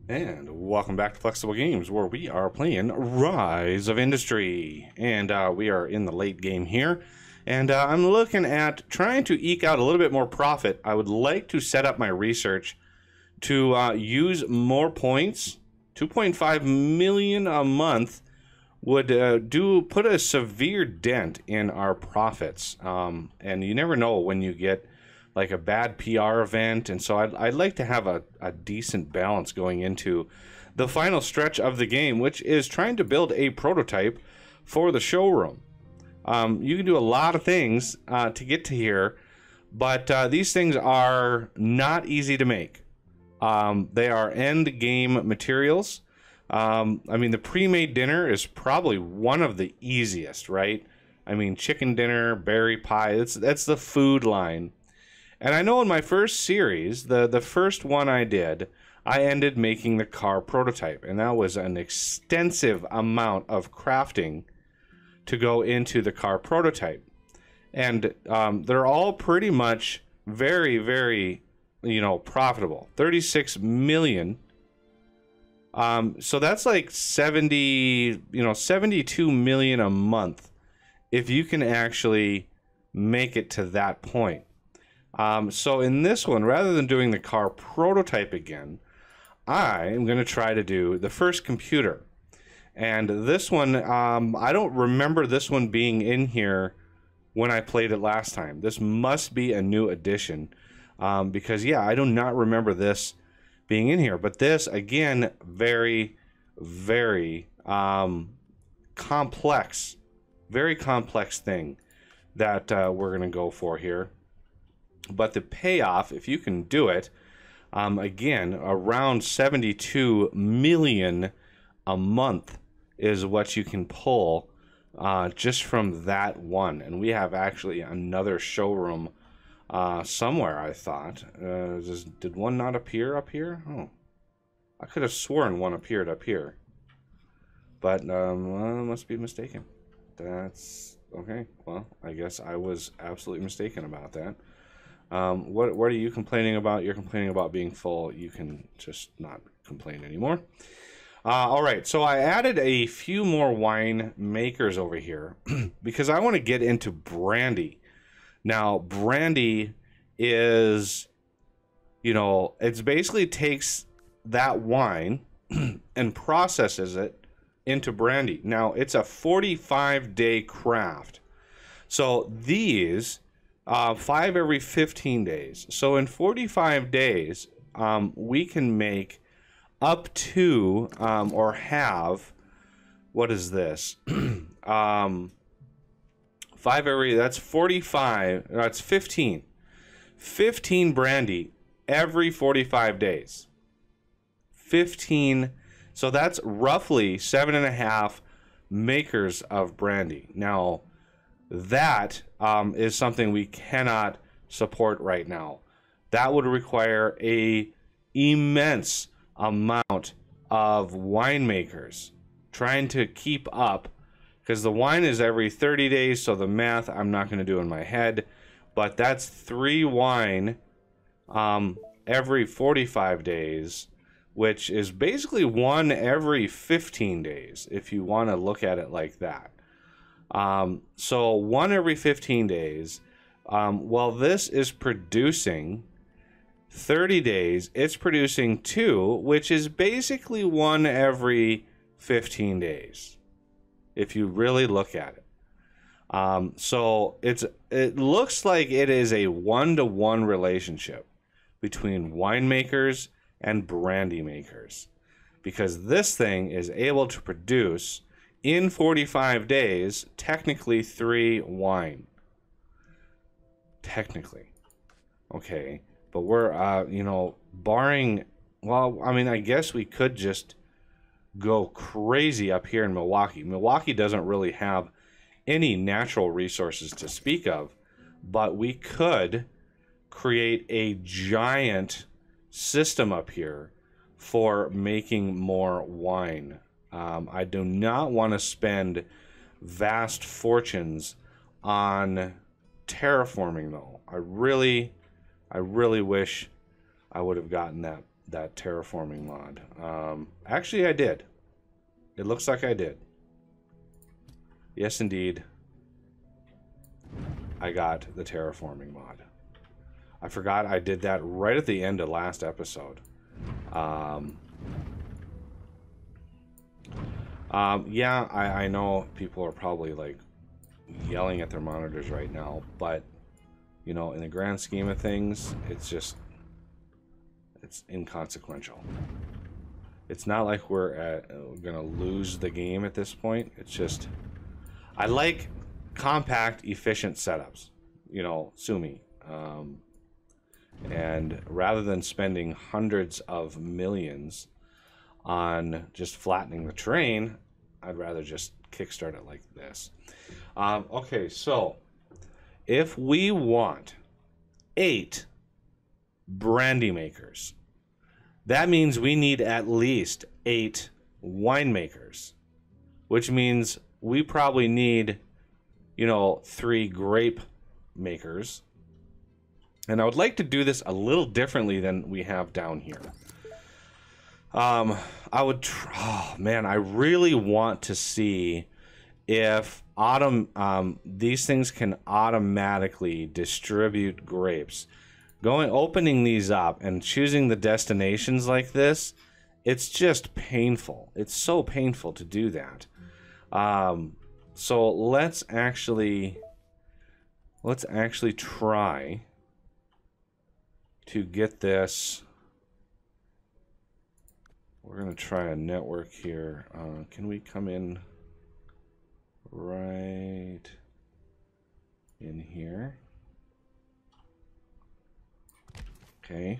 And welcome back to Flexible Games, where we are playing Rise of Industry. And we are in the late game here. And I'm looking at trying to eke out a little bit more profit. I would like to set up my research to use more points. 2.5 million a month would put a severe dent in our profits. And you never know when you get like a bad PR event, and so I'd like to have a decent balance going into the final stretch of the game, which is trying to build a prototype for the showroom. You can do a lot of things to get to here, but these things are not easy to make. They are end game materials. I mean, the pre-made dinner is probably one of the easiest, right? I mean, chicken dinner, berry pie, that's the food line. And I know in my first series, the first one I did, I ended making the car prototype. And that was an extensive amount of crafting to go into the car prototype. And they're all pretty much very, very, profitable. 36 million. So that's like 72 million a month if you can actually make it to that point. So in this one, rather than doing the car prototype again, I am going to try to do the first computer. And this one, I don't remember this one being in here when I played it last time. This must be a new addition, because, yeah, I do not remember this being in here. But this, again, very, very complex thing that we're going to go for here. But the payoff, if you can do it, again, around 72 million a month is what you can pull just from that one. And we have actually another showroom somewhere, I thought. Did one not appear up here? Oh, I could have sworn one appeared up here. But I must be mistaken. That's okay. Well, I guess I was absolutely mistaken about that. What are you complaining about? You're complaining about being full. You can just not complain anymore. All right, so I added a few more wine makers over here because I want to get into Brandy. Now, Brandy is, it basically takes that wine and processes it into brandy. Now, it's a 45-day craft. So these... 5 every 15 days. So in 45 days, we can make up to, or have, what is this? 5 every, that's 45, that's 15. 15 brandy every 45 days. 15, so that's roughly 7.5 makers of brandy. Now, that is something we cannot support right now. That would require a immense amount of winemakers trying to keep up, because the wine is every 30 days, so the math I'm not going to do in my head, but that's 3 wine every 45 days, which is basically 1 every 15 days, if you want to look at it like that. So 1 every 15 days. Well, this is producing 30 days. It's producing 2, which is basically 1 every 15 days, if you really look at it. So it looks like it is a 1-to-1 relationship between winemakers and brandy makers, because this thing is able to produce in 45 days, technically 3 wine. Technically. Okay. But we're, barring... Well, I mean, I guess we could just go crazy up here in Milwaukee. Milwaukee doesn't really have any natural resources to speak of, but we could create a giant system up here for making more wine. I do not want to spend vast fortunes on terraforming, though. I really wish I would have gotten that that terraforming mod. Actually, I did. It looks like I did. Yes, indeed. I got the terraforming mod. I forgot I did that right at the end of last episode. Yeah, I know people are probably like yelling at their monitors right now, but you know, in the grand scheme of things, it's inconsequential. It's not like we're gonna lose the game at this point. It's just, I like compact, efficient setups. You know, sue me. And rather than spending hundreds of millions on just flattening the terrain, I'd rather just kickstart it like this. Okay, so if we want 8 brandy makers, that means we need at least 8 winemakers, which means we probably need, you know, 3 grape makers. And I would like to do this a little differently than we have down here. I would oh man, I really want to see if these things can automatically distribute grapes. Opening these up and choosing the destinations like this, it's just painful. It's so painful to do that. So let's actually try to get this. We're gonna try a network here. Can we come in right in here? Okay.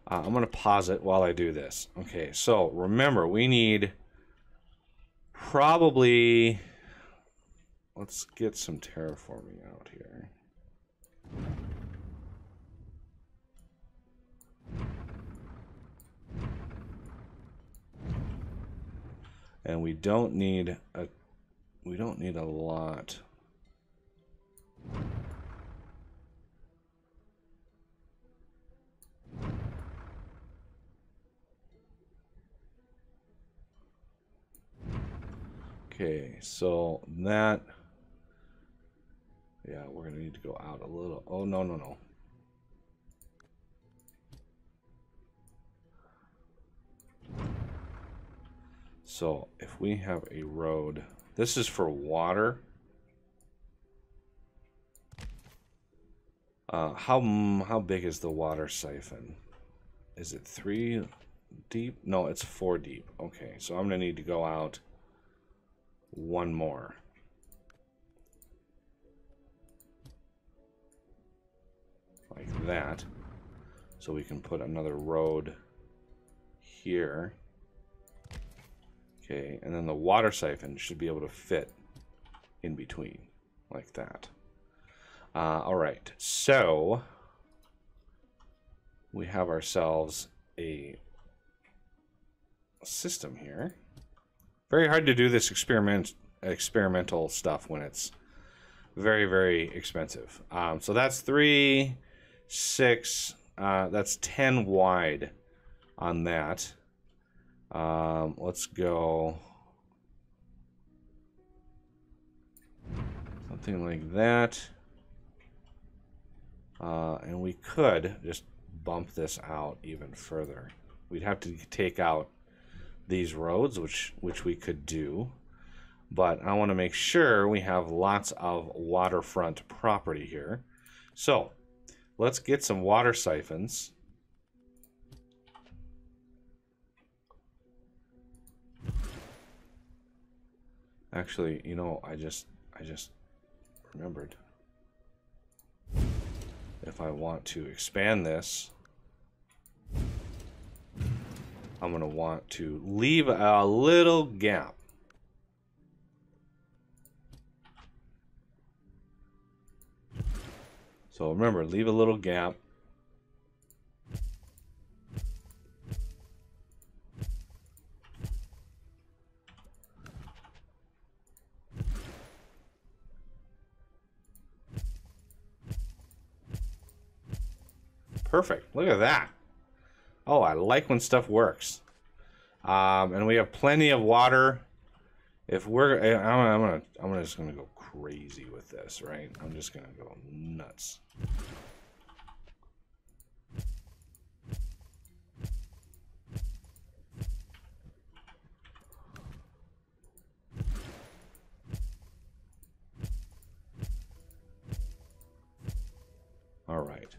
I'm gonna pause it while I do this. Okay, so remember, we need probably, let's get some terraforming out here. And we don't need a lot. Okay, so that, yeah, we're gonna need to go out a little. Oh, no. So if we have a road, this is for water. How big is the water siphon? Is it 3 deep? No, it's 4 deep. Okay, so I'm gonna need to go out 1 more. Like that. So we can put another road here. Okay, and then the water siphon should be able to fit in between, like that. All right, so we have ourselves a system here. Very hard to do this experimental stuff when it's very, very expensive. So that's 3, 6, that's 10 wide on that. Let's go something like that. And we could just bump this out even further. We'd have to take out these roads, which we could do. But I want to make sure we have lots of waterfront property here. So let's get some water siphons. Actually, you know, I just remembered. If I want to expand this, I'm going to want to leave a little gap. So remember, leave a little gap. Perfect. Look at that. Oh, I like when stuff works. And we have plenty of water. If we're, I'm just gonna go crazy with this, right? I'm just gonna go nuts. All right.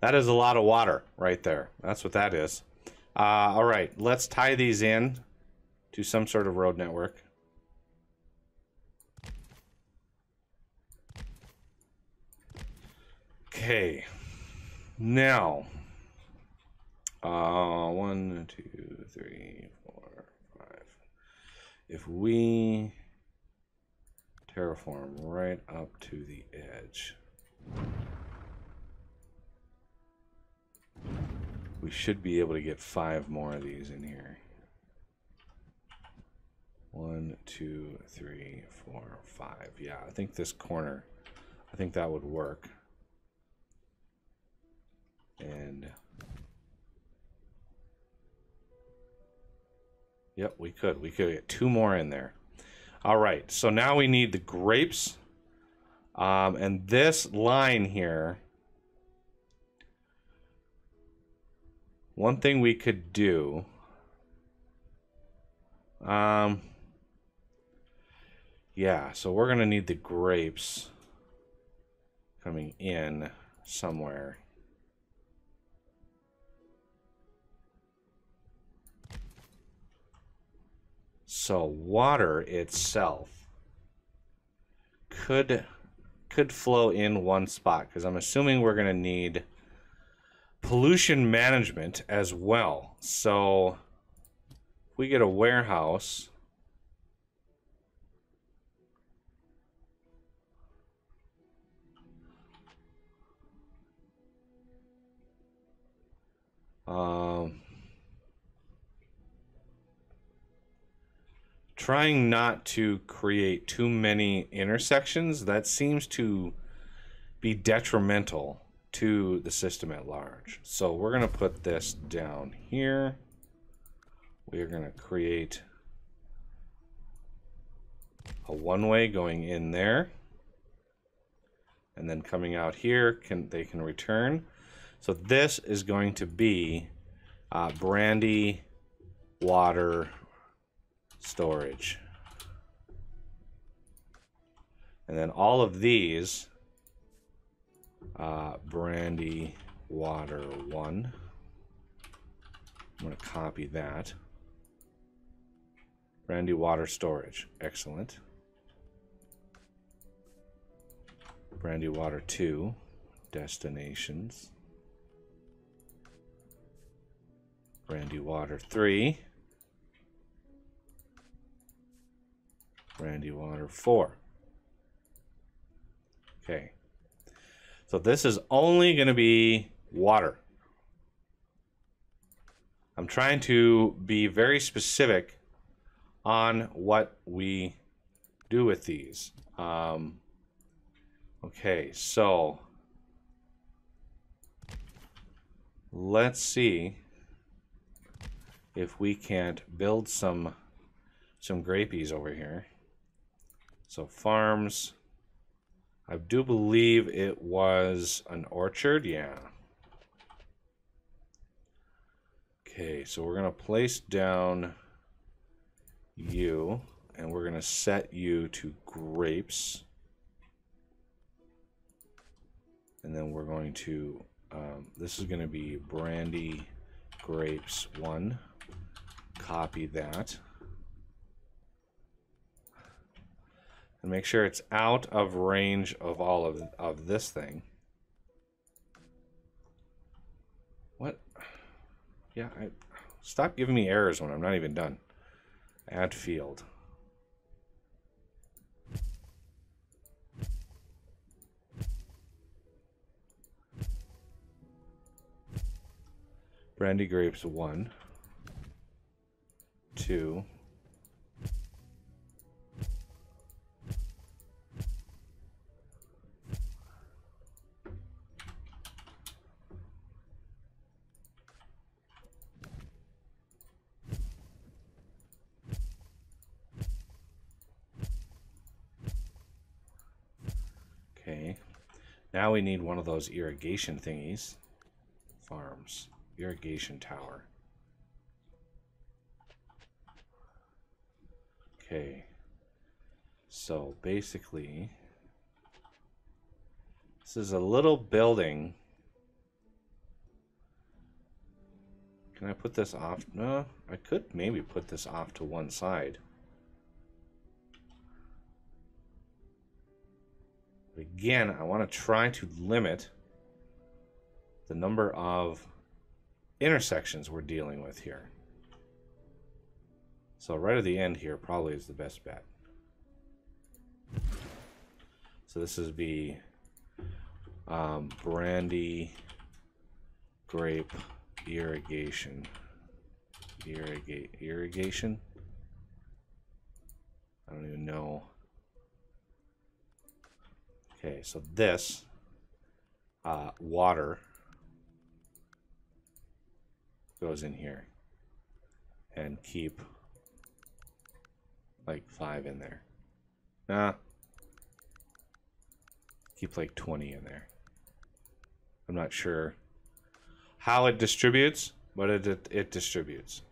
That is a lot of water right there. That's what that is. All right, let's tie these in to some sort of road network. Okay. Now, 1, 2, 3, 4, 5. If we terraform right up to the edge, we should be able to get 5 more of these in here. 1, 2, 3, 4, 5. Yeah, I think this corner, I think that would work. And yep, we could get 2 more in there. All right, so now we need the grapes. And this line here, one thing we could do, yeah, so we're gonna need the grapes coming in somewhere. So water itself could flow in one spot, because I'm assuming we're gonna need pollution management as well. So if we get a warehouse, trying not to create too many intersections, that seems to be detrimental to the system at large. So we're going to put this down here. We're going to create a one-way going in there, and then coming out here, they can return. So this is going to be Brandy water storage. And then all of these, Brandy water 1. I'm going to copy that. Brandy water storage. Excellent. Brandy water 2. Destinations. Brandy water 3. Brandy water 4. Okay. So this is only going to be water. I'm trying to be very specific on what we do with these. Okay, so let's see if we can't build some grapies over here. So farms, I do believe it was an orchard, yeah. Okay, so we're gonna place down you, and we're gonna set you to grapes. And then we're going to, this is gonna be Brandy grapes 1. Copy that. And make sure it's out of range of all of this thing. What? Yeah, stop giving me errors when I'm not even done. Add field. Brandy grapes 1, 2. Now we need one of those irrigation thingies. Farms. Irrigation tower. Okay. So basically, this is a little building. Can I put this off? No, I could maybe put this off to one side. But again, I want to try to limit the number of intersections we're dealing with here. So right at the end here probably is the best bet. So this is be Brandy grape irrigation. Irrigation? I don't even know. Okay, so this water goes in here and keep like 5 in there. Nah. Keep like 20 in there. I'm not sure how it distributes, but it distributes.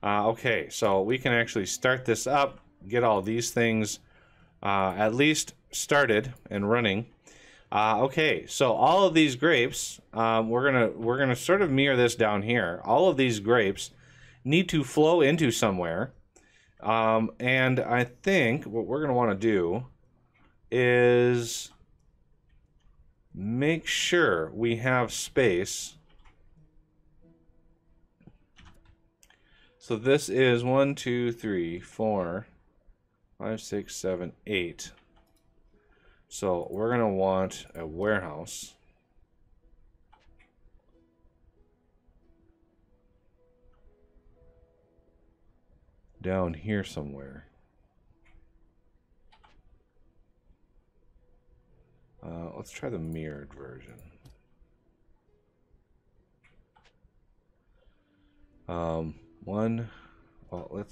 Okay, so we can actually start this up, get all these things at least started and running. Okay, so all of these grapes, we're gonna sort of mirror this down here. All of these grapes need to flow into somewhere, and I think what we're gonna want to do is make sure we have space. So this is 1, 2, 3, 4, 5, 6, 7, 8. So we're going to want a warehouse. Down here somewhere. Let's try the mirrored version. Well,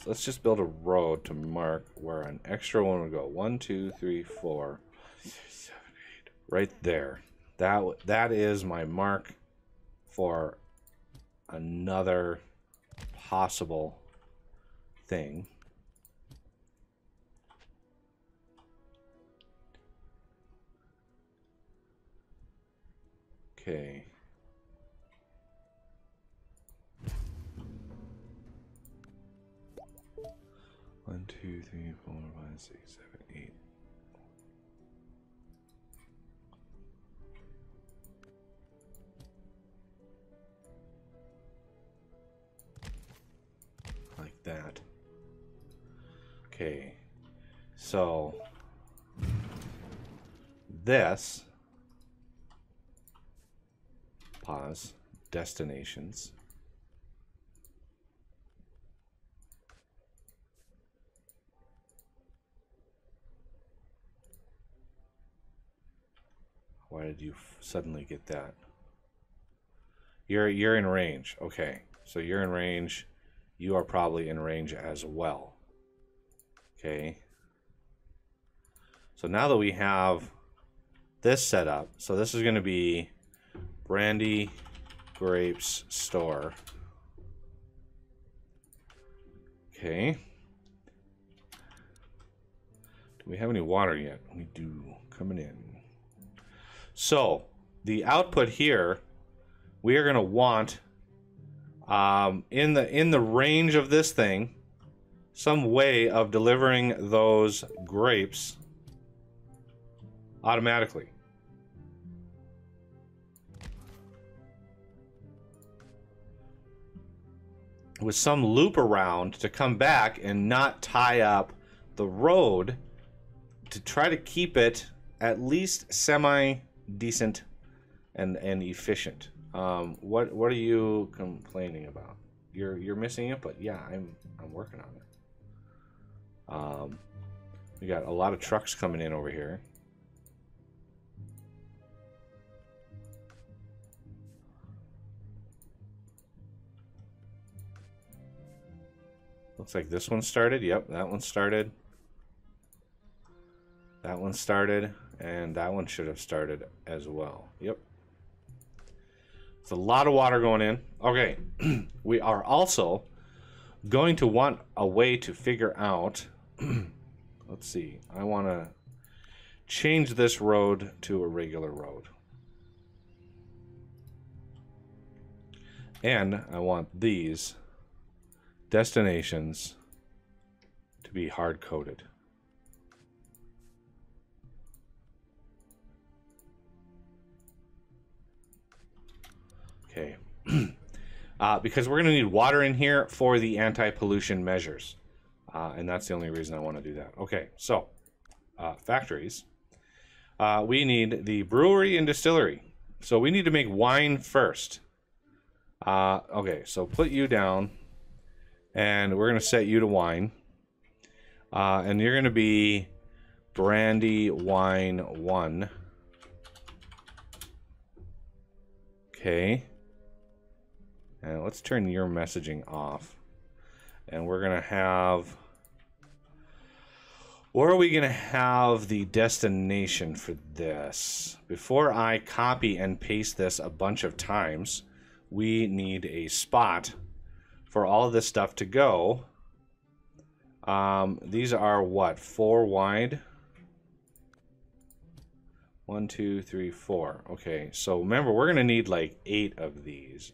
let's just build a road to mark where an extra one would go. 1, 2, 3, 4, 5, 6, 7, 8. Right there. That is my mark for another possible thing. Okay. One, 2, 3, 4, 5, 6, 7, 8. Like that. Okay. So this pause destinations. Why did you suddenly get that? You're in range. Okay. So you're in range. You are probably in range as well. Okay. So now that we have this set up, so this is going to be Brandy Grapes Store. Okay. Do we have any water yet? We do. Coming in. So the output here, we are going to want in the range of this thing, some way of delivering those grapes automatically. With some loop around to come back and not tie up the road, to try to keep it at least semi-decent and efficient. What are you complaining about? You're missing it, but yeah, I'm working on it. We got a lot of trucks coming in over here. Looks like this one started. Yep, that one started. That one started. And that one should have started as well. Yep. It's a lot of water going in. Okay. We are also going to want a way to figure out... Let's see. I want to change this road to a regular road. And I want these destinations to be hard-coded. Okay. Because we're going to need water in here for the anti-pollution measures. And that's the only reason I want to do that. Okay, so factories. We need the brewery and distillery. So we need to make wine first. Okay, so put you down. And we're going to set you to wine. And you're going to be Brandy Wine 1. Okay. And let's turn your messaging off. And we're going to have... Where are we going to have the destination for this? Before I copy and paste this a bunch of times, we need a spot for all of this stuff to go. These are what? 4 wide? 1, 2, 3, 4. Okay, so remember, we're going to need like 8 of these.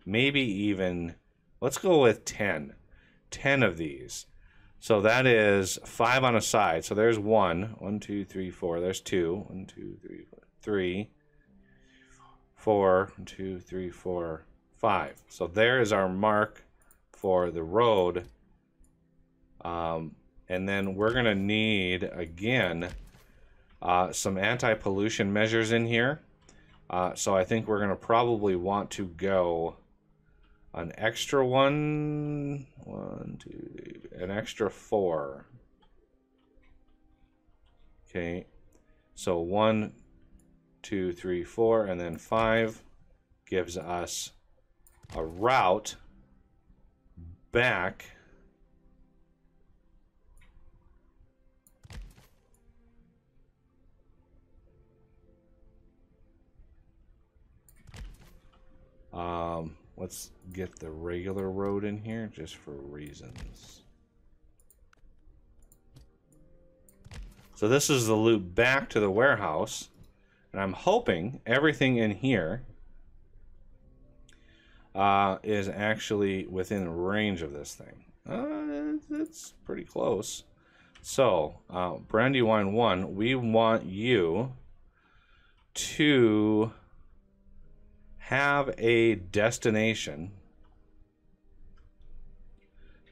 Maybe even, let's go with 10. 10 of these. So that is 5 on a side. So there's 1. 1, 2, 3, 4. There's 2. 1, 2, 3, 4. 3, 4, 1, 2, 3, 4, 5. So there is our mark for the road. And then we're going to need, again, some anti-pollution measures in here. So I think we're going to probably want to go an extra 1, 2, an extra 4. Okay, so 1, 2, 3, 4, and then 5 gives us a route back let's get the regular road in here just for reasons. So this is the loop back to the warehouse, and I'm hoping everything in here is actually within range of this thing. It's pretty close. So, Brandy Wine 1, we want you to have a destination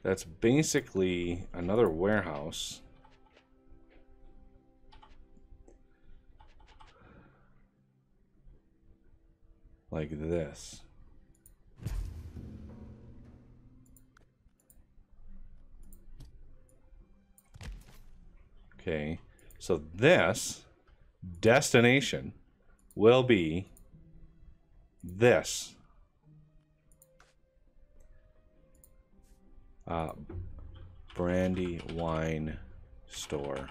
that's basically another warehouse. Like this. Okay, so this destination will be this. Brandy Wine Store.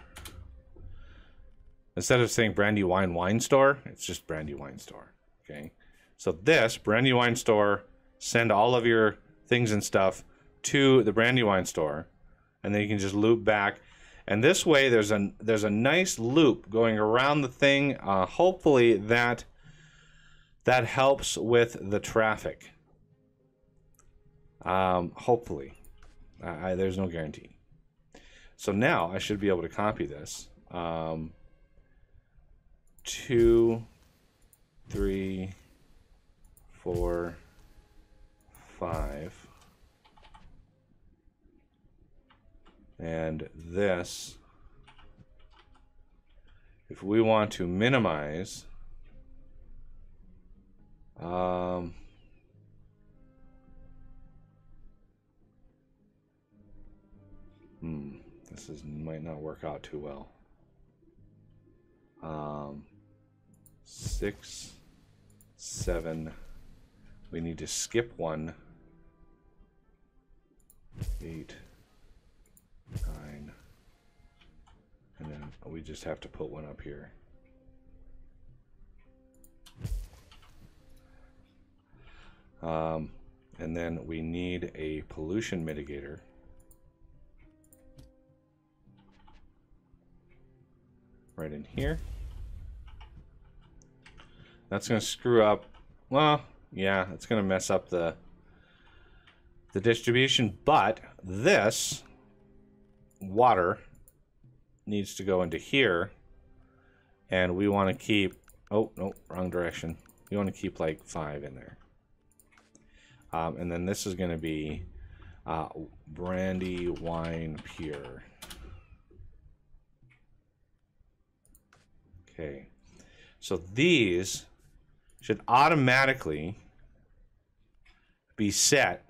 Instead of saying Brandy Wine Store, it's just Brandy Wine Store. Okay, so this Brandy Wine Store, send all of your things and stuff to the Brandy Wine Store, and then you can just loop back. And this way, there's a nice loop going around the thing. Hopefully that helps with the traffic. Hopefully. There's no guarantee. So now I should be able to copy this. 2, 3, 4, 5. And this, if we want to minimize, this might not work out too well. 6, 7. We need to skip 1. 8, 9. And then we just have to put 1 up here. And then we need a pollution mitigator. Right in here. That's going to screw up. Well, yeah, it's going to mess up the distribution, but this water needs to go into here, and we want to keep, oh no, wrong direction. We want to keep like 5 in there. And then this is going to be Brandy wine pure. Okay, so these should automatically be set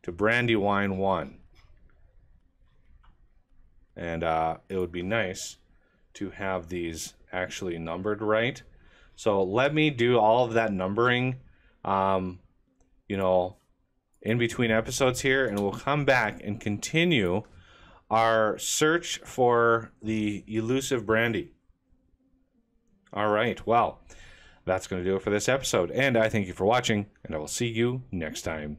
to Brandy wine 1. And it would be nice to have these actually numbered right. So let me do all of that numbering, you know, in between episodes here, and we'll come back and continue our search for the elusive Brandy. All right, well, that's going to do it for this episode, and I thank you for watching, and I will see you next time.